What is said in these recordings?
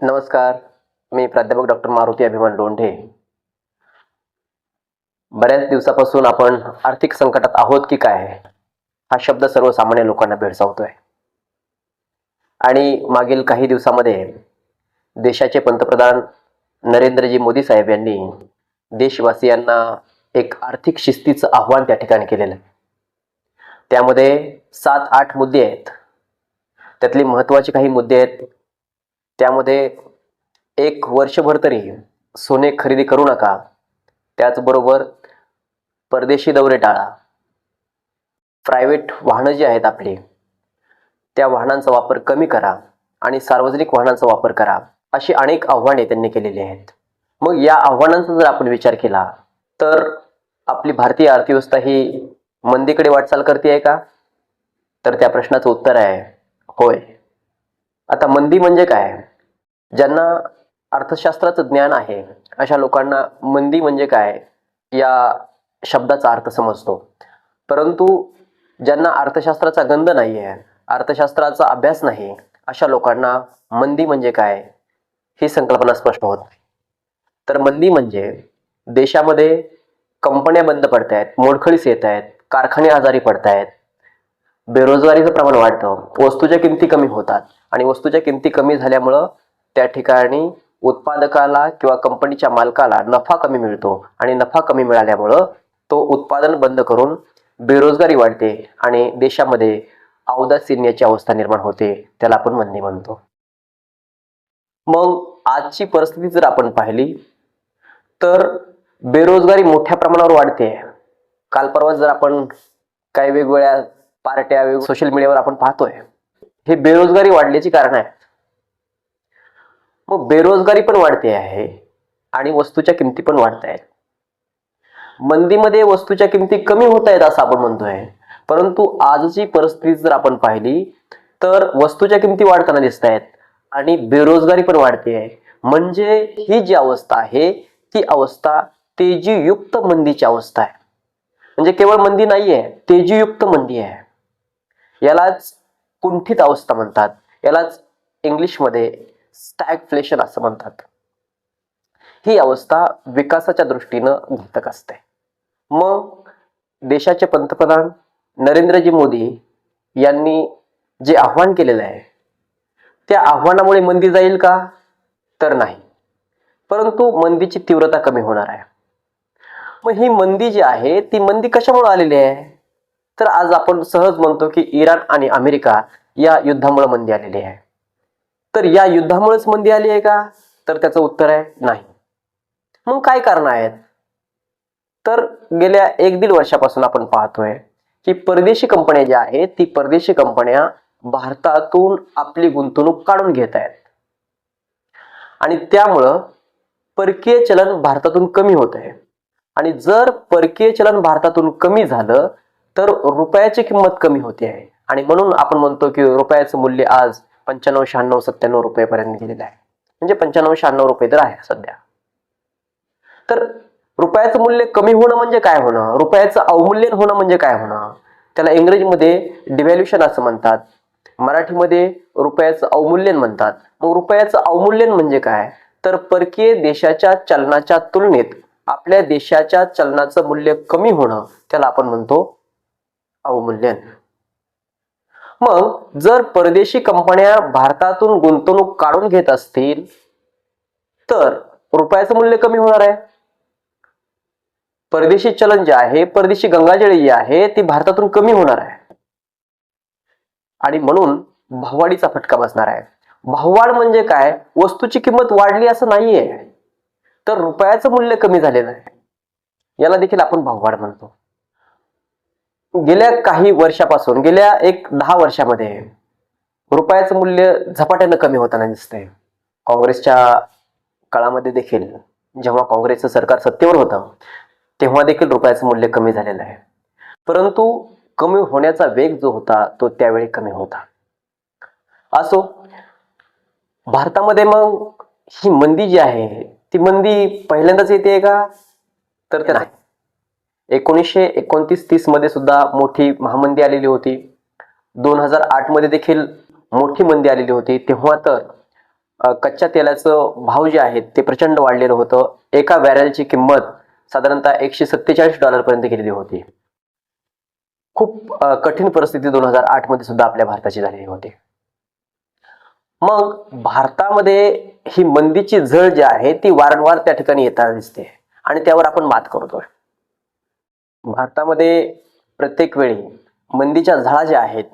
नमस्कार. मी प्राध्यापक डॉक्टर मारुती अभिमान लोंढे. बऱ्याच दिवसापासून आपण आर्थिक संकटात आहोत की काय हा शब्द सर्वसामान्य लोकांना भेडसावतोय. आणि मागील काही दिवसामध्ये देशाचे पंतप्रधान नरेंद्रजी मोदी साहेब यांनी देशवासियांना एक आर्थिक शिस्तीचं आव्हान त्या ठिकाणी केलेलं आहे. त्यामध्ये 7-8 मुद्दे आहेत. त्यातली महत्त्वाचे काही मुद्दे आहेत. त्यामध्ये एक वर्षभर तरी सोने खरेदी करू नका, त्याचबरोबर परदेशी दौरे टाळा, प्रायव्हेट वाहनं जी आहेत आपली त्या वाहनांचा वापर कमी करा आणि सार्वजनिक वाहनांचा वापर करा, अशी अनेक आव्हाने त्यांनी केलेली आहेत. मग या आव्हानांचा जर आपण विचार केला तर आपली भारतीय अर्थव्यवस्था ही मंदीकडे वाटचाल करते आहे का? तर त्या प्रश्नाचं उत्तर आहे होय. आता मंदी म्हणजे काय? ज्यांना अर्थशास्त्राचं ज्ञान आहे अशा लोकांना मंदी म्हणजे काय या शब्दाचा अर्थ समजतो. परंतु ज्यांना अर्थशास्त्राचा गंध नाही आहे, अर्थशास्त्राचा अभ्यास नाही, अशा लोकांना मंदी म्हणजे काय ही संकल्पना स्पष्ट होत नाही. तर मंदी म्हणजे देशामध्ये कंपन्या बंद पडत आहेत, मोडखळीस येत आहेत, कारखाने आजारी पडत आहेत, बेरोजगारीचं प्रमाण वाढतं, वस्तूच्या किमती कमी होतात आणि वस्तूच्या किमती कमी झाल्यामुळं त्या ठिकाणी उत्पादकाला किंवा कंपनीच्या मालकाला नफा कमी मिळतो आणि नफा कमी मिळाल्यामुळं तो उत्पादन बंद करून बेरोजगारी वाढते आणि देशामध्ये औदासीन्याची अवस्था निर्माण होते. त्याला आपण मंदी म्हणतो. मग आजची परिस्थिती जर आपण पाहिली तर बेरोजगारी मोठ्या प्रमाणावर वाढते. काल परवा जर आपण काही वेगवेगळ्या पार्ट्या सोशल मीडियावर आपण पाहतोय, हे बेरोजगारी वाढल्याची कारण आहे. मग बेरोजगारी पण वाढते आहे आणि वस्तूच्या किमती पण वाढत आहेत. मंदीमध्ये वस्तूच्या किमती कमी होत आहेत असं आपण म्हणतोय, परंतु आजची परिस्थिती जर आपण पाहिली तर वस्तूच्या किमती वाढताना दिसत आहेत आणि बेरोजगारी पण वाढते आहे. म्हणजे ही जी अवस्था आहे ती अवस्था तेजीयुक्त मंदीची अवस्था आहे. म्हणजे केवळ मंदी नाही आहे, तेजीयुक्त मंदी आहे. यालाच कुंठित अवस्था म्हणतात. यालाच इंग्लिशमध्ये स्टॅगफ्लेशन असं म्हणतात. ही अवस्था विकासाच्या दृष्टीनं घातक असते. मग देशाचे पंतप्रधान नरेंद्रजी मोदी यांनी जे आव्हान केलेलं आहे त्या आव्हानामुळे मंदी जाईल का? तर नाही, परंतु मंदीची तीव्रता कमी होणार आहे. मग ही मंदी जी आहे ती मंदी कशामुळे आलेली आहे? तर आज आपण सहज म्हणतो की इराण आणि अमेरिका या युद्धामुळे मंदी आलेली आहे. तर या युद्धामुळेच मंदी आली आहे का? तर त्याचं उत्तर आहे नाही. मग काय कारण आहेत? तर गेल्या 1-1.5 वर्षापासून आपण पाहतोय की परदेशी कंपन्या ज्या आहेत ती परदेशी कंपन्या भारतातून आपली गुंतवणूक काढून घेत आहेत आणि त्यामुळं परकीय चलन भारतातून कमी होत आहे. आणि जर परकीय चलन भारतातून कमी झालं तर रुपयाची किंमत कमी होते आहे आणि म्हणून आपण म्हणतो की रुपयाचं मूल्य आज 95, 96, 97 रुपयेपर्यंत गेलेलं आहे. म्हणजे 95, 96 रुपये तर आहे सध्या. तर रुपयाचं मूल्य कमी होणं म्हणजे काय होणं? रुपयाचं अवमूल्यन होणं म्हणजे काय होणं? त्याला इंग्रजीमध्ये डिव्हॅल्युएशन असं म्हणतात, मराठीमध्ये रुपयाचं अवमूल्यन म्हणतात. मग रुपयाचं अवमूल्यन म्हणजे काय? तर परकीय देशाच्या चलनाच्या तुलनेत आपल्या देशाच्या चलनाचं मूल्य कमी होणं, त्याला आपण म्हणतो अवमूल्यन. मग जर परदेशी कंपन्या भारतातून गुंतवणूक काढून घेत असतील तर रुपयाचं मूल्य कमी होणार आहे. परदेशी चलन जे आहे, परदेशी गंगाजळी जी आहे ती भारतातून कमी होणार आहे आणि म्हणून भाववाढीचा फटका बसणार आहे. भाववाढ म्हणजे काय? वस्तूची किंमत वाढली असं नाहीये, तर रुपयाचं मूल्य कमी झालेलं आहे. याला देखील आपण भाववाढ म्हणतो. गेल्या काही वर्षापासून, गेल्या 10 वर्षामध्ये रुपयाचं मूल्य झपाट्यानं कमी होताना दिसतंय. काँग्रेसच्या काळामध्ये देखील, जेव्हा काँग्रेसचं सरकार सत्तेवर होतं तेव्हा देखील रुपयाचं मूल्य कमी झालेलं आहे. परंतु कमी होण्याचा वेग जो होता तो त्यावेळी कमी होता. असो, भारतामध्ये मग ही मंदी जी आहे ती मंदी पहिल्यांदाच येते का? तर ते नाही. 1929-30 मध्ये सुद्धा मोठी महामंदी आलेली होती. 2008 मध्ये देखील मोठी मंदी आलेली होती. तेव्हा तर कच्च्या तेलाचं भाव जे आहेत ते प्रचंड वाढलेलं होतं. एका बॅरलची किंमत साधारणतः $147 पर्यंत गेलेली होती. खूप कठीण परिस्थिती 2008 मध्ये सुद्धा आपल्या भारताची झालेली होती. मग भारतामध्ये ही मंदीची झळ जी आहे ती वारंवार त्या ठिकाणी येताना दिसते आणि त्यावर आपण मात करतोय. भारतामध्ये प्रत्येक वेळी मंदीच्या झळा ज्या आहेत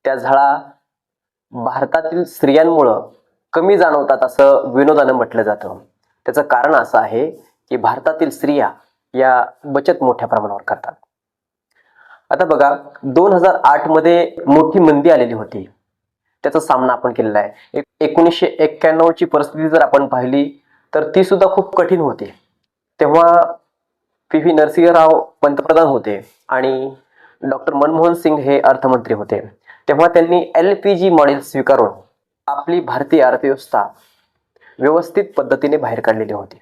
त्या झळा भारतातील स्त्रियांमुळं कमी जाणवतात असं विनोदानं म्हटलं जातं. त्याचं कारण असं आहे की भारतातील स्त्रिया या बचत मोठ्या प्रमाणावर करतात. आता बघा, 2008 मध्ये मोठी मंदी आलेली होती, त्याचा सामना आपण केलेला आहे. 1991 ची परिस्थिती जर आपण पाहिली तर ती सुद्धा खूप कठीण होती. तेव्हा पी.व्ही. नरसिंहराव पंतप्रधान होते आणि डॉक्टर मनमोहन सिंग हे अर्थमंत्री होते. तेव्हा त्यांनी LPG मॉडेल स्वीकारून आपली भारतीय अर्थव्यवस्था व्यवस्थित पद्धतीने बाहेर काढलेली होती.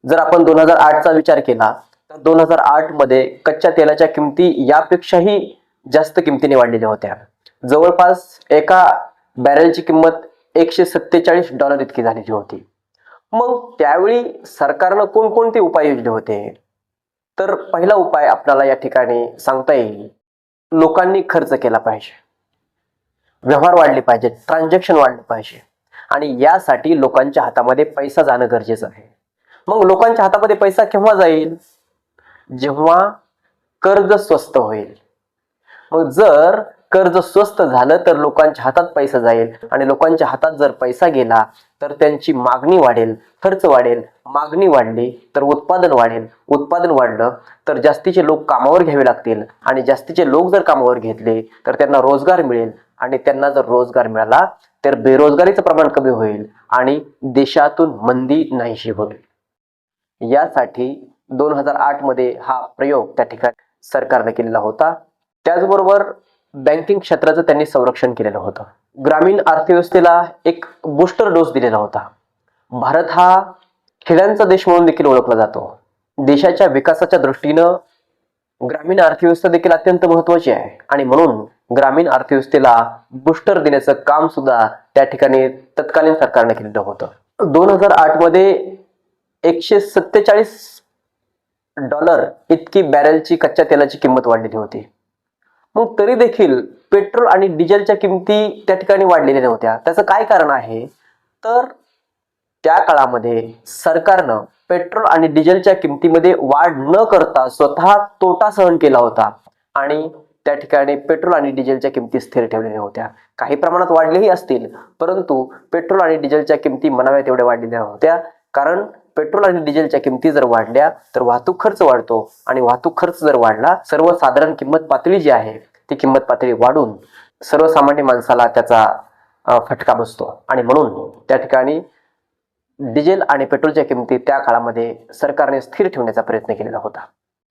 जर आपण 2008चा विचार केला तर 2008 मध्ये कच्च्या तेलाच्या किमती यापेक्षाही जास्त किमतीने वाढलेल्या होत्या. जवळपास एका बॅरलची किंमत $147 इतकी झालेली होती. मग त्यावेळी सरकारनं कोणकोणते उपाय योजले होते? तर पहिला उपाय आपल्याला या ठिकाणी सांगता येईल, लोकांनी खर्च केला पाहिजे, व्यवहार वाढले पाहिजे, ट्रान्झॅक्शन वाढले पाहिजे आणि यासाठी लोकांच्या हातामध्ये पैसा जाणं गरजेचं आहे. मग लोकांच्या हातामध्ये पैसा केव्हा जाईल? जेव्हा कर्ज स्वस्त होईल. मग जर कर्ज स्वस्त झालं तर लोकांच्या हातात पैसा जाईल आणि लोकांच्या हातात जर पैसा गेला तर त्यांची मागणी वाढेल, खर्च वाढेल, मागणी वाढली तर उत्पादन वाढेल, उत्पादन वाढलं तर जास्तीचे लोक कामावर घ्यावे लागतील आणि जास्तीचे लोक जर कामावर घेतले तर त्यांना रोजगार मिळेल आणि त्यांना जर रोजगार मिळाला तर बेरोजगारीचं प्रमाण कमी होईल आणि देशातून मंदी नाहीशी होईल. यासाठी 2008 मध्ये हा प्रयोग त्या ठिकाणी सरकारने केलेला होता. त्याचबरोबर बँकिंग क्षेत्राचं त्यांनी संरक्षण केलेलं होतं. ग्रामीण अर्थव्यवस्थेला एक बूस्टर डोस दिलेला होता. भारत हा खेड्यांचा देश म्हणून देखील ओळखला जातो. देशाच्या विकासाच्या दृष्टीनं ग्रामीण अर्थव्यवस्था देखील अत्यंत महत्वाची आहे आणि म्हणून ग्रामीण अर्थव्यवस्थेला बूस्टर देण्याचं काम सुद्धा त्या ठिकाणी तत्कालीन सरकारने केलेलं होतं. 2008 मध्ये $147 इतकी बॅरलची कच्च्या तेलाची किंमत वाढलेली होती. मग तरी देखील पेट्रोल आणि डिझेलच्या किमती त्या ठिकाणी वाढलेल्या नव्हत्या. त्याचं काय कारण आहे? तर त्या काळामध्ये सरकारनं पेट्रोल आणि डिझेलच्या किमतीमध्ये वाढ न करता स्वतः तोटा सहन केला होता आणि त्या ठिकाणी पेट्रोल आणि डिझेलच्या किमती स्थिर ठेवलेल्या होत्या. काही प्रमाणात वाढलेही असतील, परंतु पेट्रोल आणि डिझेलच्या किमती म्हणाव्या तेवढ्या वाढलेल्या होत्या. कारण पेट्रोल आणि डिझेलच्या किमती जर वाढल्या तर वाहतूक खर्च वाढतो आणि वाहतूक खर्च जर वाढला, सर्वसाधारण किंमत पातळी जी आहे ती किंमत पातळी वाढून सर्वसामान्य माणसाला त्याचा फटका बसतो आणि म्हणून त्या ठिकाणी डिझेल आणि पेट्रोलच्या किमती त्या काळामध्ये सरकारने स्थिर ठेवण्याचा प्रयत्न केलेला होता.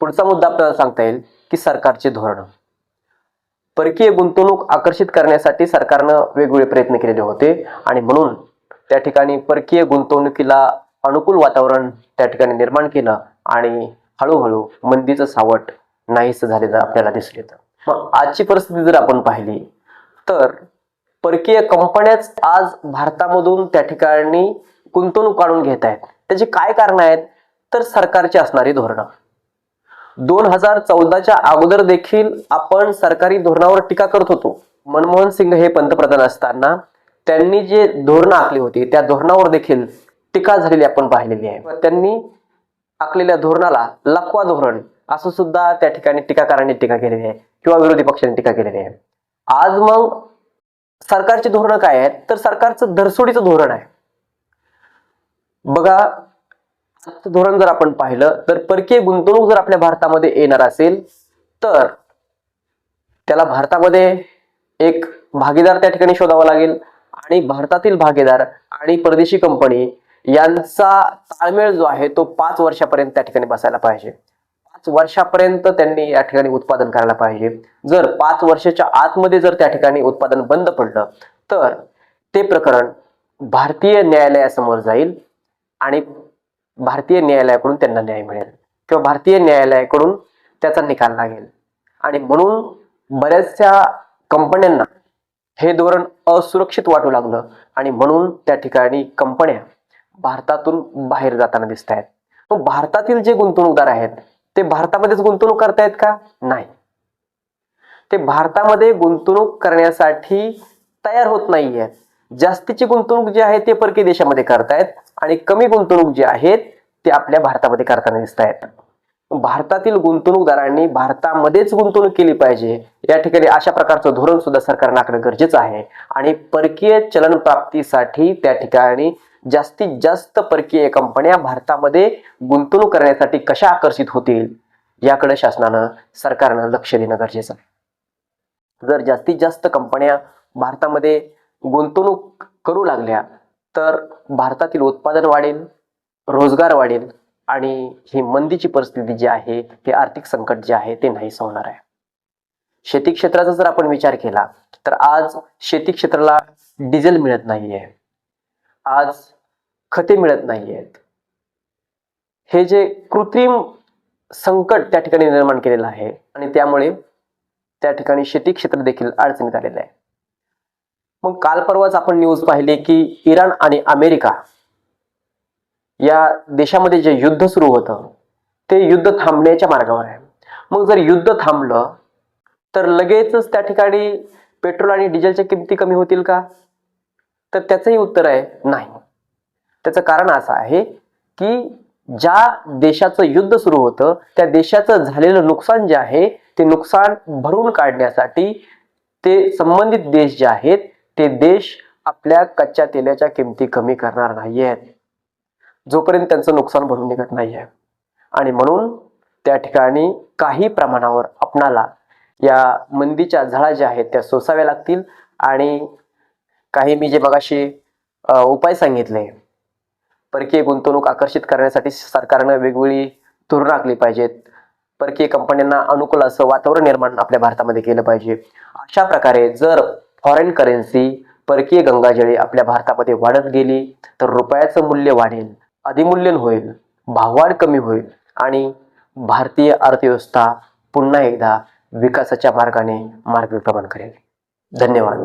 पुढचा मुद्दा आपल्याला सांगता येईल की सरकारचे धोरण. परकीय गुंतवणूक आकर्षित करण्यासाठी सरकारनं वेगवेगळे प्रयत्न केलेले होते आणि म्हणून त्या ठिकाणी परकीय गुंतवणुकीला अनुकूल वातावरण त्या ठिकाणी निर्माण केलं आणि हळूहळू मंदीचं सावट नाहीसं झालेलं आपल्याला दिसून येतं. मग आजची परिस्थिती जर आपण पाहिली तर परकीय कंपन्याच आज भारतामधून त्या ठिकाणी गुंतवणूक काढून घेत आहेत. त्याचे काय कारण आहेत? तर सरकारची असणारी धोरणं. 2014च्या अगोदर देखील आपण सरकारी धोरणावर टीका करत होतो. मनमोहन सिंग हे पंतप्रधान असताना त्यांनी जे धोरणं आखली होती त्या धोरणावर देखील टीका झालेली आपण पाहिलेली आहे. त्यांनी आखलेल्या धोरणाला लकवा धोरण असं सुद्धा त्या ठिकाणी टीकाकारांनी टीका केलेली आहे किंवा विरोधी पक्षांनी टीका केलेली आहे. आज मग सरकारची धोरणं काय आहेत? तर सरकारचं धरसोडीचं धोरण आहे. बघा, धोरण जर आपण पाहिलं तर परकीय गुंतवणूक जर आपल्या भारतामध्ये येणार असेल तर त्याला भारतामध्ये एक भागीदार त्या ठिकाणी शोधावा लागेल आणि भारतातील भागीदार आणि परदेशी कंपनी यांचा ताळमेळ जो आहे तो 5 वर्षापर्यंत त्या ठिकाणी बसायला पाहिजे. 5 वर्षापर्यंत त्यांनी या ठिकाणी उत्पादन करायला पाहिजे. जर 5 वर्षाच्या आतमध्ये जर त्या ठिकाणी उत्पादन बंद पडलं तर ते प्रकरण भारतीय न्यायालयासमोर जाईल आणि भारतीय न्यायालयाकडून त्यांना न्याय मिळेल किंवा भारतीय न्यायालयाकडून त्याचा निकाल लागेल आणि म्हणून बऱ्याचशा कंपन्यांना हे धोरण असुरक्षित वाटू लागलं आणि म्हणून त्या ठिकाणी कंपन्या भारतातून बाहेर जाताना दिसत आहेत. मग भारतातील जे गुंतवणूकदार आहेत ते भारतामध्येच गुंतवणूक करतायत का? नाही. ते भारतामध्ये गुंतवणूक करण्यासाठी तयार होत नाही आहेत. जास्तीची गुंतवणूक जी आहे ते परकीय देशामध्ये करतायत आणि कमी गुंतवणूक जी आहेत ते आपल्या भारतामध्ये करताना दिसत आहेत. भारतातील गुंतवणूकदारांनी भारतामध्येच गुंतवणूक केली पाहिजे या ठिकाणी अशा प्रकारचं धोरण सुद्धा सरकारनं आखणं गरजेचं आहे. आणि परकीय चलन प्राप्तीसाठी त्या ठिकाणी जास्तीत जास्त परकीय कंपन्या भारतामध्ये गुंतवणूक करण्यासाठी कशा आकर्षित होतील याकडे सरकारनं लक्ष देणं गरजेचं आहे. जर जास्तीत जास्त कंपन्या भारतामध्ये गुंतवणूक करू लागल्या तर भारतातील उत्पादन वाढेल, रोजगार वाढेल आणि ही मंदीची परिस्थिती जी आहे, हे आर्थिक संकट जे आहे ते नाहीसं होणार आहे. शेती क्षेत्राचा जर आपण विचार केला तर आज शेती क्षेत्राला डिझेल मिळत नाहीये, आज खते मिळत नाहीयेत. हे जे कृत्रिम संकट त्या ठिकाणी निर्माण केलेलं आहे आणि त्यामुळे त्या ठिकाणी शेती क्षेत्र देखील अडचणीत आलेलं आहे. मग काल परवाच आपण न्यूज पाहिली की इराण आणि अमेरिका या देशामध्ये जे युद्ध सुरू होतं ते युद्ध थांबण्याच्या मार्गावर आहे. मग जर युद्ध थांबलं तर लगेचच त्या ठिकाणी पेट्रोल आणि डिझेलच्या किमती कमी होतील का? तर त्याचंही उत्तर आहे नाही. त्याचं कारण असं आहे की ज्या देशाचं युद्ध सुरू होतं त्या देशाचं झालेलं नुकसान जे आहे ते नुकसान भरून काढण्यासाठी ते संबंधित देश जे आहेत ते देश आपल्या कच्च्या तेलाच्या किमती कमी करणार नाही आहेत जोपर्यंत त्यांचं नुकसान भरून निघत नाही आहे. आणि म्हणून त्या ठिकाणी काही प्रमाणावर आपणाला या मंदीच्या झळा ज्या आहेत त्या सोसाव्या लागतील. आणि काही मी जे मगाशी उपाय सांगितले, परकीय गुंतवणूक आकर्षित करण्यासाठी सरकारनं वेगवेगळी धोरणं आखली पाहिजेत, परकीय कंपन्यांना अनुकूल असं वातावरण निर्माण आपल्या भारतामध्ये केलं पाहिजे. अशा प्रकारे जर फॉरेन करन्सी परकीय गंगाजळी आपल्या भारतामध्ये वाढत गेली तर रुपयाचं मूल्य वाढेल, अधिमूल्यन होईल, भाववाढ कमी होईल आणि भारतीय अर्थव्यवस्था पुन्हा एकदा विकासाच्या मार्गाने मार्गक्रमण करेल. धन्यवाद.